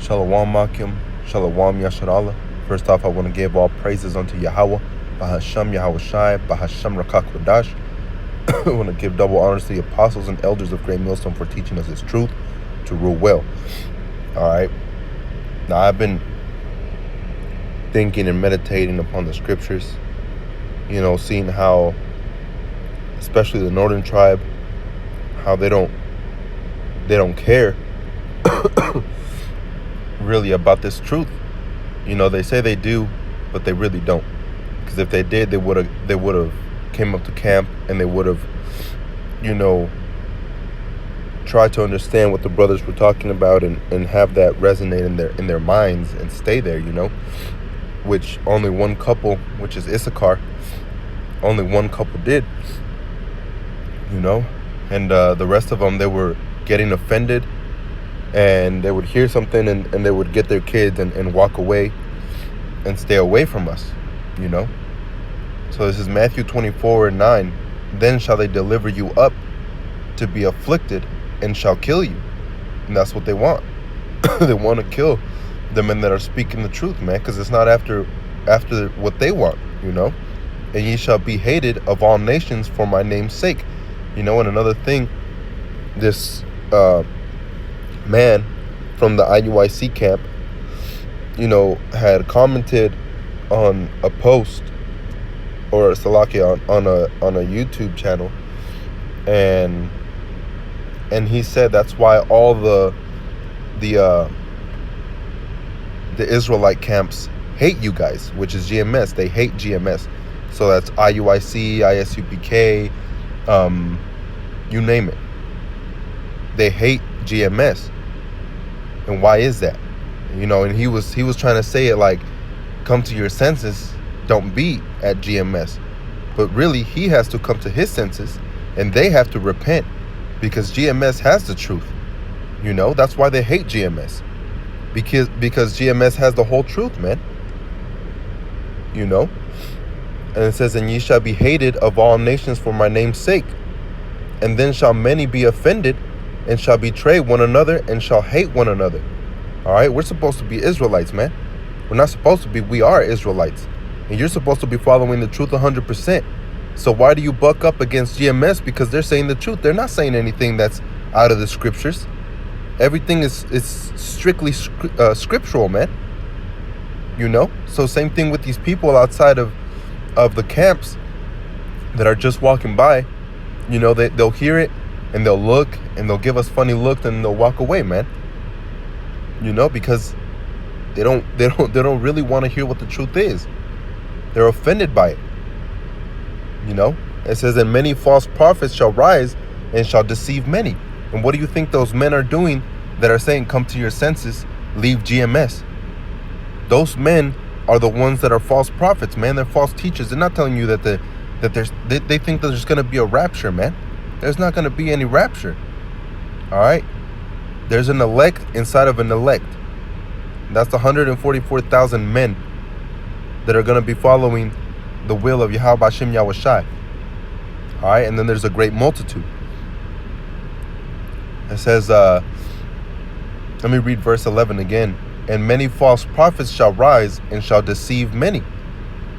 Shalom Makim, Shalom Yasharallah. First off, I want to give all praises unto Yahweh, Bahasham Yahweh Shai, Bahasham Rakak Wadash. I want to give double honors to the apostles and elders of Great Millstone for teaching us His truth to rule well. Alright. Now, I've been thinking and meditating upon the scriptures, seeing how, especially the northern tribe, how they don't care really about this truth. They say they do, but they really don't. Because if they did, they would have came up to camp and they would have, tried to understand what the brothers were talking about and have that resonate in their minds and stay there, which only one couple, which is Issachar, only one couple did, and the rest of them, they were getting offended, and they would hear something and they would get their kids and walk away and stay away from us, So this is Matthew 24:9. Then shall they deliver you up to be afflicted and shall kill you. And that's what they want. They want to kill the men that are speaking the truth, man, because it's not after what they want, And ye shall be hated of all nations for my name's sake. And another thing, this man from the IUIC camp, had commented on a post or Salakia on a YouTube channel, and he said that's why all the Israelite camps hate you guys, which is GMS. They hate GMS. So that's IUIC, ISUPK, you name it. They hate GMS. And why is that? And he was trying to say it like, come to your senses, don't be at GMS. But really, he has to come to his senses, and they have to repent, because GMS has the truth. That's why they hate GMS. Because GMS has the whole truth, man. And it says, and ye shall be hated of all nations for my name's sake. And then shall many be offended, and shall betray one another, and shall hate one another. All right, we're supposed to be Israelites, man. We're not supposed to be. We are Israelites. And you're supposed to be following the truth 100%. So why do you buck up against GMS? Because they're saying the truth. They're not saying anything that's out of the scriptures. Everything is strictly scriptural, man. So same thing with these people outside of the camps that are just walking by. They'll hear it and they'll look and they'll give us funny looks and they'll walk away, man. Because they don't really want to hear what the truth is. They're offended by it. It says, and many false prophets shall rise and shall deceive many. And what do you think those men are doing that are saying, come to your senses, leave GMS? Those men are the ones that are false prophets, man. They're false teachers. They're not telling you that they think that there's going to be a rapture, man. There's not going to be any rapture. All right? There's an elect inside of an elect. That's the 144,000 men that are going to be following the will of Yahweh Hashem Yahweh Shai. All right? And then there's a great multitude. It says, let me read verse 11 again. And many false prophets shall rise and shall deceive many.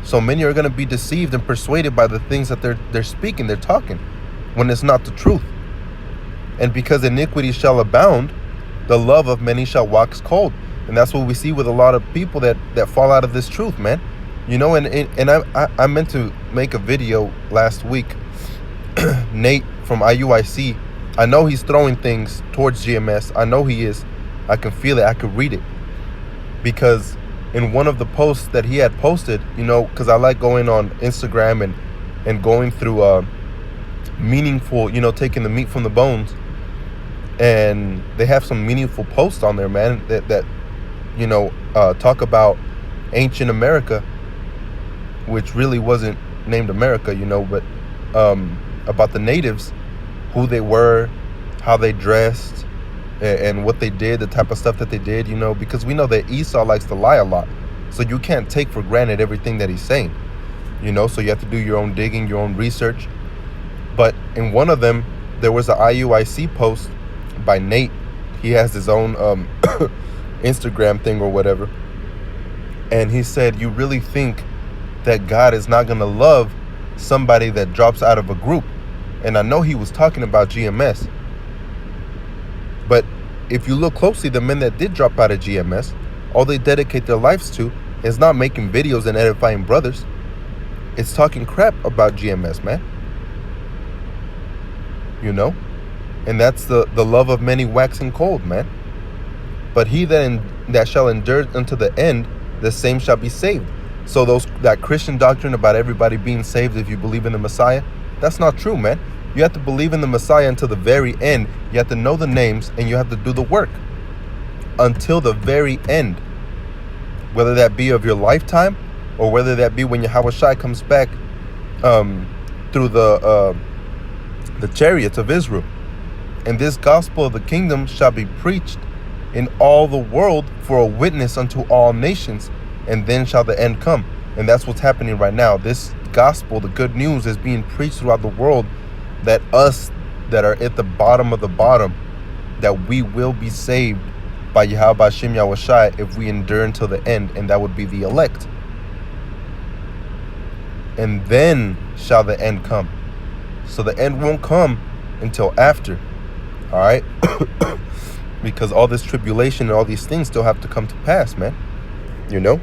So many are going to be deceived and persuaded by the things that they're speaking, they're talking, when it's not the truth. And because iniquity shall abound, the love of many shall wax cold. And that's what we see with a lot of people that fall out of this truth, man. And I meant to make a video last week. Nate from IUIC, I know he's throwing things towards GMS. I know he is. I can feel it. I can read it. Because in one of the posts that he had posted, because I like going on Instagram and going through meaningful, taking the meat from the bones. And they have some meaningful posts on there, man, that talk about ancient America, which really wasn't named America, but about the natives, who they were, how they dressed, and what they did, the type of stuff that they did, because we know that Esau likes to lie a lot. So you can't take for granted everything that he's saying, so you have to do your own digging, your own research. But in one of them, there was an IUIC post by Nate. He has his own Instagram thing or whatever. And he said, you really think that God is not going to love somebody that drops out of a group? And I know he was talking about GMS. But if you look closely, the men that did drop out of GMS, all they dedicate their lives to is not making videos and edifying brothers. It's talking crap about GMS, man. You know? And that's the love of many waxing cold, man. But he that shall endure unto the end, the same shall be saved. So that Christian doctrine about everybody being saved if you believe in the Messiah, that's not true, man. You have to believe in the Messiah until the very end. You have to know the names and you have to do the work until the very end. Whether that be of your lifetime or whether that be when Yahushua comes back through the chariots of Israel. And this gospel of the kingdom shall be preached in all the world for a witness unto all nations, and then shall the end come. And that's what's happening right now. This gospel, the good news, is being preached throughout the world, that us that are at the bottom of the bottom, that we will be saved by Yahweh Hashem Yahushua if we endure until the end, and that would be the elect. And then shall the end come. So the end won't come until after. All right? Because all this tribulation and all these things still have to come to pass, man. You know?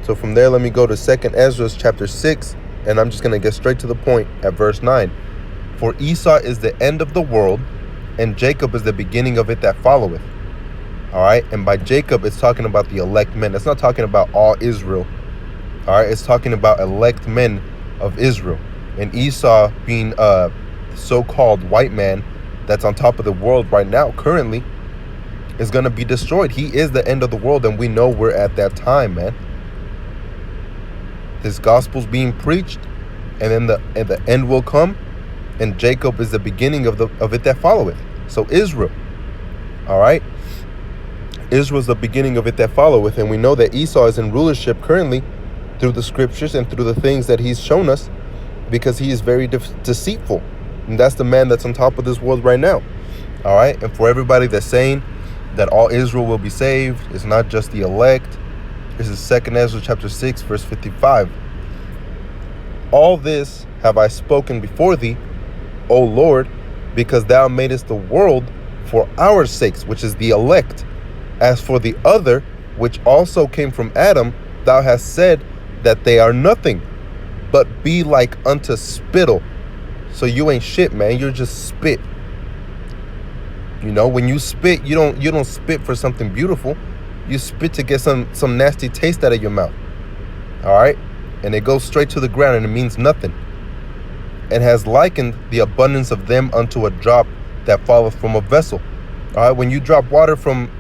So from there, let me go to 2nd Ezra chapter 6, and I'm just going to get straight to the point at verse 9. For Esau is the end of the world, and Jacob is the beginning of it that followeth. All right? And by Jacob, it's talking about the elect men. It's not talking about all Israel. All right? It's talking about elect men of Israel. And Esau being a so-called white man that's on top of the world right now, currently, is going to be destroyed. He is the end of the world, and we know we're at that time, man. This gospel's being preached, and then the end will come, and Jacob is the beginning of it that followeth. So Israel, all right? Israel's the beginning of it that followeth, and we know that Esau is in rulership currently through the scriptures and through the things that he's shown us, because he is very deceitful. And that's the man that's on top of this world right now. All right? And for everybody that's saying that all Israel will be saved, it's not just the elect. This is 2nd Ezra chapter 6, verse 55. All this have I spoken before thee, O Lord, because thou madest the world for our sakes, which is the elect. As for the other, which also came from Adam, thou hast said that they are nothing, but be like unto spittle. So you ain't shit, man. You're just spit. You know, when you spit, you don't spit for something beautiful. You spit to get some nasty taste out of your mouth. All right? And it goes straight to the ground, and it means nothing. And has likened the abundance of them unto a drop that falleth from a vessel. All right? When you drop water from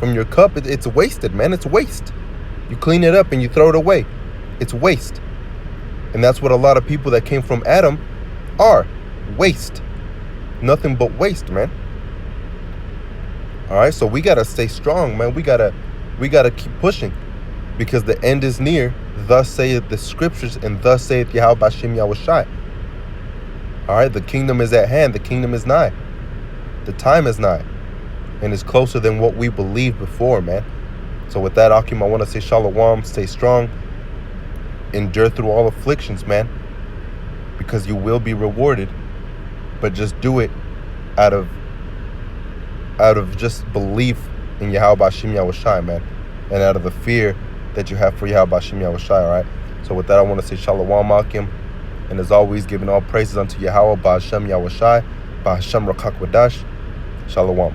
your cup, it's wasted, man. It's waste. You clean it up and you throw it away. It's waste. And that's what a lot of people that came from Adam are. Waste. Nothing but waste, man. All right, so we gotta stay strong, man. We gotta keep pushing, because the end is near. Thus saith the scriptures, and thus saith Yahweh Hashem Yahushua. All right, the kingdom is at hand. The kingdom is nigh. The time is nigh, and it's closer than what we believed before, man. So with that, Akim, I want to say shalom. Stay strong. Endure through all afflictions, man, because you will be rewarded. But just do it out of just belief in Yahweh Hashem Yahushua, man, and out of the fear that you have for Yahweh Hashem Yahushua, all right? So with that, I want to say shalom, Akim, and as always, giving all praises unto Yahweh Hashem Yahushua, Hashem Rakak Wadash. Shalom.